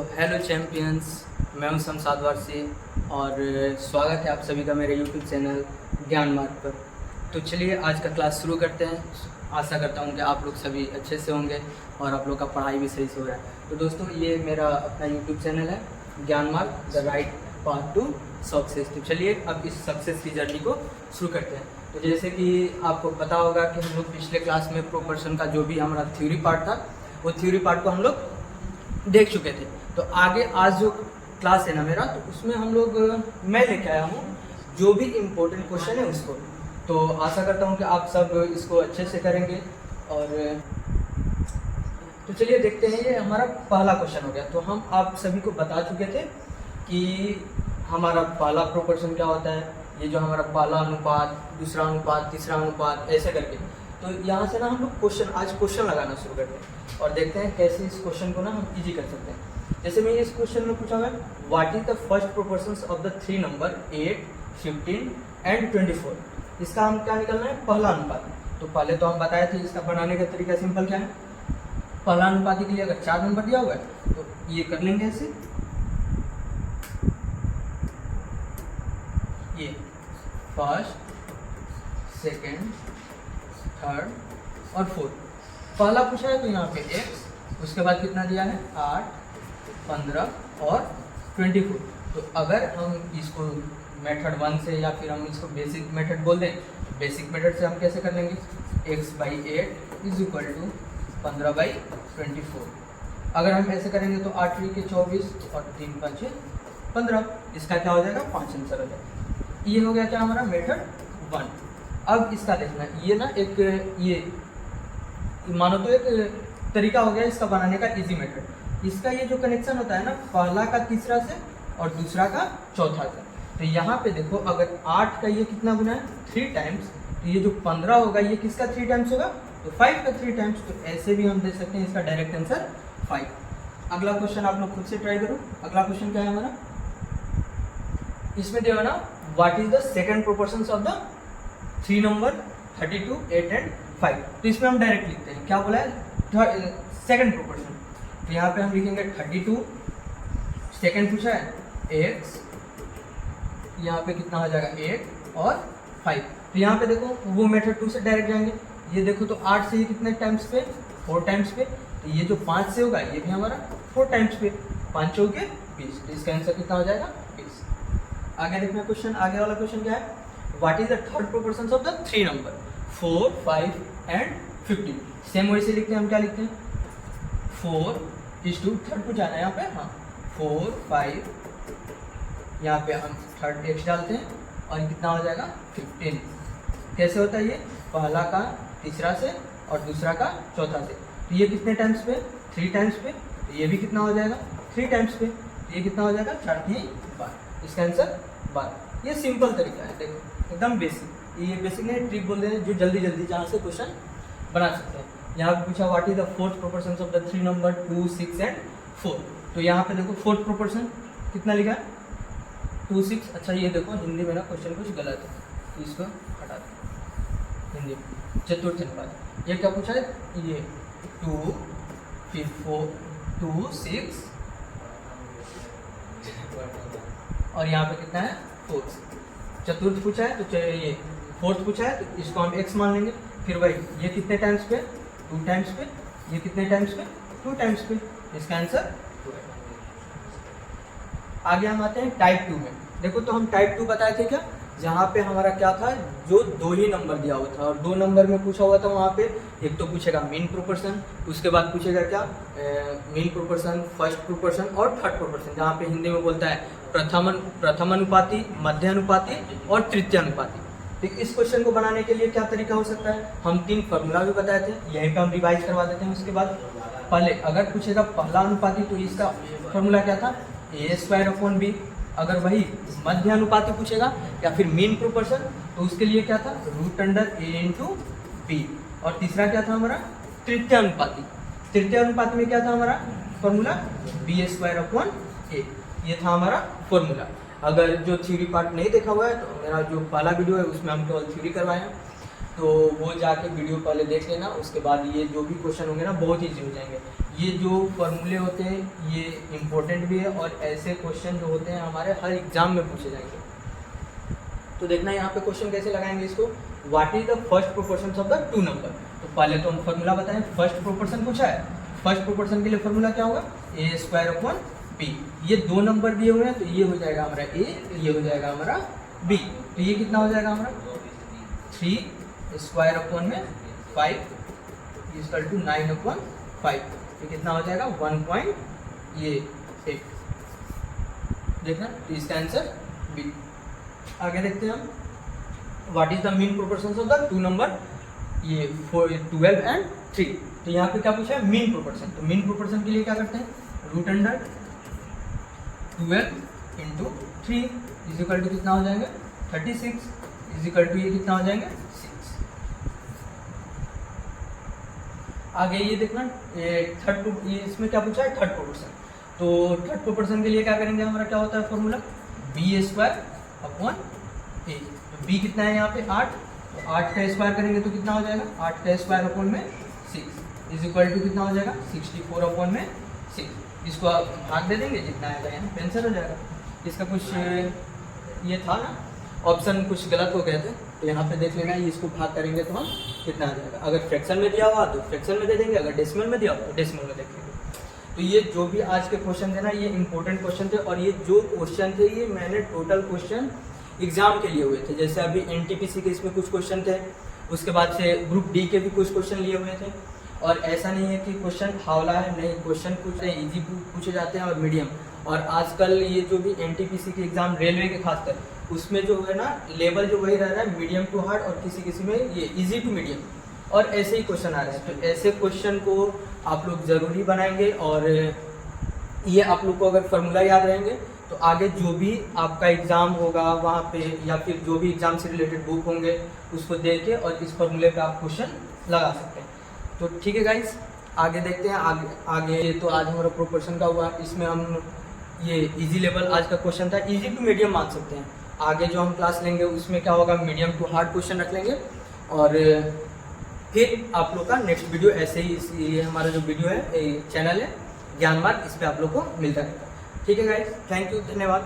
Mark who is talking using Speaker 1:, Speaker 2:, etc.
Speaker 1: Hello champions, मैं हूं शमशाद वारसी और स्वागत है आप सभी का मेरे यूट्यूब चैनल ज्ञान मार्ग पर। तो चलिए आज का क्लास शुरू करते हैं। आशा करता हूं कि आप लोग सभी अच्छे से होंगे और आप लोग का पढ़ाई भी सही से हो रहा है। तो दोस्तों, ये मेरा अपना यूट्यूब चैनल है Gyan Marg, the right path to success. तो चलिए अब इस सक्सेस की जर्नी को शुरू करते हैं। तो जैसे कि आपको पता होगा कि हम लोग पिछले क्लास में प्रोपोर्शन का जो भी हमारा थ्योरी पार्ट था, वो थ्योरी पार्ट को हम लोग देख चुके थे। तो आगे आज जो क्लास है ना मेरा, तो उसमें हम लोग मैं लेके आया हूँ जो भी इम्पोर्टेंट क्वेश्चन है उसको। तो आशा करता हूँ कि आप सब इसको अच्छे से करेंगे। और तो चलिए देखते हैं, ये हमारा पहला क्वेश्चन हो गया। तो हम आप सभी को बता चुके थे कि हमारा पहला प्रोपोर्शन क्या होता है, ये जो हमारा पहला अनुपात, दूसरा अनुपात, तीसरा अनुपात, ऐसे करके। तो यहाँ से ना हम लोग आज क्वेश्चन लगाना शुरू करते हैं और देखते हैं कैसे इस क्वेश्चन को ना हम इजी कर सकते हैं। जैसे मैं इस क्वेश्चन में पूछा है, what is the first proportions of the three number 8, 15 and 24। इसका हम क्या निकलना है, पहला अनुपात। तो पहले तो हम बताए थे इसका बनाने का तरीका सिंपल क्या है। पहला अनुपात के लिए अगर 4 नंबर दिया हुआ है तो ये कर लेंगे ऐसे, ये फर्स्ट, सेकेंड, थर्ड और फोर्थ। पहला पूछा है तो यहाँ पे x, उसके बाद कितना दिया है 8, 15 और 24। तो अगर हम इसको मेथड 1 से या फिर हम इसको बेसिक मेथड बोल दें, बेसिक मेथड से हम कैसे कर लेंगे, x/8 इज इक्वल टू 15/24। अगर हम ऐसे करेंगे तो 8 3 के 24 और 3 5 15। इसका क्या हो जाएगा, 5 आंसर हो जाएगा। ये हो गया क्या हमारा मेथड 1। अब इसका देखना, ये ना एक ये मानो तो एक तरीका हो गया इसका बनाने का, इजी मेथड। इसका ये जो कनेक्शन होता है ना, पहला का तीसरा से और दूसरा का चौथा से। तो यहाँ पे देखो, अगर 8 का ये कितना गुना है 3 टाइम्स, तो ये जो 15 होगा ये किसका 3 टाइम्स होगा, तो 5 का 3 टाइम्स। तो ऐसे भी हम दे सकते हैं, इसका डायरेक्ट आंसर 5। अगला क्वेश्चन आप लोग खुद से ट्राई करो। अगला क्वेश्चन क्या है हमारा, इसमें दिया ना, what is the second proportions of the 3 number 32, 8 and 5। तो इसमें हम डायरेक्ट लिखते हैं, क्या बोला है, सेकेंड प्रोपोर्शन। तो यहाँ पे हम लिखेंगे 32, सेकेंड पूछा है x, यहाँ पे कितना हो जाएगा 8 और 5। तो यहाँ पे देखो वो मेथड 2 से डायरेक्ट जाएंगे। ये देखो तो 8 से ये कितने टाइम्स पे, 4 टाइम्स पे। तो ये जो 5 से होगा ये भी हमारा 4 टाइम्स पे, 5 चौके 20। तो इसका आंसर कितना हो जाएगा 20। आगे देखना क्वेश्चन, आगे वाला क्वेश्चन क्या है, what is the third proportions of the 3 number 4, 5 and 15। Same वैसे लिखते हैं, हम क्या लिखते हैं 4:2, थर्ड पूछा है यहाँ पे, हाँ 4, 5, यहाँ पे हम थर्ड x डालते हैं और कितना हो जाएगा 15। कैसे होता है ये, पहला का तीसरा से और दूसरा का चौथा से। तो ये कितने टाइम्स पे, 3 टाइम्स पे। तो ये भी कितना हो जाएगा 3 टाइम्स पे। तो ये कितना हो जाएगा 4 3 12। इसका आंसर 12। ये सिंपल तरीका है, देखो एकदम बेसिक। ये बेसिक नहीं, ट्रिक बोल रहे हैं जो जल्दी जल्दी जहाँ से क्वेश्चन बना सकते हैं। यहाँ पे पूछा what is the fourth proportions of the 3 number 2, 6 and 4। तो यहाँ पे देखो फोर्थ प्रोपोर्शन कितना लिखा है 2, 6। अच्छा ये देखो हिंदी में ना क्वेश्चन कुछ गलत है, तो इसको हटा दो हिंदी में। चतुर्थ अनुपात, ये क्या पूछा है, ये 2 फिर 4, 2, 6 और यहाँ पे कितना है 4। चतुर्थ पूछा है, तो ये फोर्थ पूछा है, तो इसको हम x मान लेंगे। फिर वही ये कितने टाइम्स पे, 2 टाइम्स पे। ये कितने टाइम्स पे, 2 टाइम्स पे। इसका आंसर 2 है। आगे हम आते हैं टाइप 2 में। देखो तो हम टाइप 2 बताए थे क्या, जहाँ पे हमारा क्या था, जो 2 ही नंबर दिया हुआ था और 2 नंबर में पूछा हुआ था। वहाँ पे एक तो पूछेगा मीन प्रोपोर्शन, उसके बाद पूछेगा क्या, मीन प्रोपोर्शन, फर्स्ट प्रोपोर्शन और थर्ड प्रोपोर्शन। जहाँ पे हिंदी में बोलता है प्रथम अनुपाती, मध्य अनुपाती और तृतीय अनुपाती। तो इस क्वेश्चन को बनाने के लिए क्या तरीका हो सकता है, हम 3 फार्मूला भी बताए थे, यहीं पे हम रिवाइज करवा देते हैं। उसके बाद पहले अगर पूछेगा पहला अनुपाती, तो इसका फार्मूला क्या था, a²/b। अगर वही मध्य अनुपाती पूछेगा या फिर मीन प्रोपोर्शन, तो उसके लिए क्या था, √a/b। और तीसरा क्या था हमारा, तृतीय अनुपाती। तृतीय अनुपाती में क्या था हमारा फॉर्मूला, b² ये था हमारा फॉर्मूला। अगर जो थ्योरी पार्ट नहीं देखा हुआ है, तो मेरा जो पहला वीडियो है उसमें हम केवल थ्योरी करवाए हैं, तो वो जाके वीडियो पहले देख लेना। उसके बाद ये जो भी क्वेश्चन होंगे ना बहुत ईजी हो जाएंगे। ये जो फॉर्मूले होते हैं ये इम्पोर्टेंट भी है और ऐसे क्वेश्चन जो होते हैं हमारे हर एग्जाम में पूछे जाएंगे। तो देखना यहाँ पे क्वेश्चन कैसे लगाएंगे इसको, what is the first proportion of the two number. तो पहले तो हम फॉर्मूला बताएं, फर्स्ट प्रोपोर्शन पूछा है, फर्स्ट प्रोपोर्शन के लिए फॉर्मूला क्या होगा, ए स्क्वायर अपॉन पी। ये दो नंबर दिए हुए हैं तो ये हो जाएगा हमारा ए, ये हो जाएगा हमारा बी। तो ये कितना हो जाएगा हमारा 3 स्क्वायर अपॉन में 5 इक्वल टू 9 अपॉन 5। ये कितना हो जाएगा 1.8। देखना, तो इसका आंसर बी। आगे देखते हैं हम, what is the mean proportions of the two number, ये 12 एंड 3। तो यहाँ पे क्या पूछा है, मीन प्रोपोर्शन। तो मीन प्रोपोर्शन के लिए क्या करते हैं, root under 12 into 3 is equal to कितना हो जाएंगे 36 इज इक्वल टू ये कितना हो जाएंगे 6। आगे ये देखना, ये इसमें क्या पूछा है, थर्ड प्रोपोर्शन। तो थर्ड प्रोपोर्शन के लिए क्या करेंगे, हमारा क्या होता है फॉर्मूला, बी स्क्वायर अपॉन ए। बी कितना है यहाँ पे 8, तो 8 का स्क्वायर करेंगे तो कितना हो जाएगा 8 का स्क्वायर अपॉन में 6 इज इक्वल टू कितना हो जाएगा 64 अपॉन में 6। इसको आप भाग दे देंगे, जितना आएगा यहाँ पे आंसर हो जाएगा। इसका कुछ ये था ना, ऑप्शन कुछ गलत हो गए थे, तो यहाँ पे देख लेना, ये इसको भाग करेंगे तो हम कितना आ जाएगा। अगर फ्रैक्शन में दिया हुआ तो फ्रैक्शन में दे देंगे, अगर डेसिमल में दिया हुआ तो डेसिमल में देख लेंगे। तो ये जो भी आज के क्वेश्चन थे ना, ये इंपॉर्टेंट क्वेश्चन थे, और ये जो क्वेश्चन थे ये मैंने टोटल क्वेश्चन एग्जाम के लिए हुए थे। जैसे अभी एनटीपीसी के इसमें कुछ क्वेश्चन थे, उसके बाद से ग्रुप डी के भी कुछ क्वेश्चन लिए हुए थे। और ऐसा नहीं है कि क्वेश्चन हावला है, नहीं, क्वेश्चन कुछ इजी पूछे जाते हैं और मीडियम। और आजकल ये जो भी एनटीपीसी के एग्जाम रेलवे के खासकर, उसमें जो है ना लेवल जो वही रह रहा है, मीडियम टू हार्ड, और किसी किसी में ये इजी टू मीडियम, और ऐसे ही क्वेश्चन आ रहे हैं। तो ऐसे क्वेश्चन को आप लोग ज़रूरी बनाएंगे, और ये आप लोग को अगर फार्मूला याद रहेंगे तो आगे जो भी आपका एग्ज़ाम होगा वहाँ पे, या फिर जो भी एग्ज़ाम से रिलेटेड बुक होंगे उसको देख के और इस फार्मूले पे आप क्वेश्चन लगा सकते हैं। तो ठीक है गाइस, आगे देखते हैं। आगे तो आज हमारा प्रोपोर्शन का हुआ, इसमें हम ये इजी लेवल आज का क्वेश्चन था, इजी टू मीडियम मान सकते हैं। आगे जो हम क्लास लेंगे उसमें क्या होगा, मीडियम टू हार्ड क्वेश्चन रख लेंगे, और फिर आप लोग का नेक्स्ट वीडियो ऐसे ही ये हमारा जो वीडियो है चैनल है ज्ञान मार्ग, इस पर आप लोग को मिलता रहेगा। ठीक है गाइस, थैंक यू, धन्यवाद।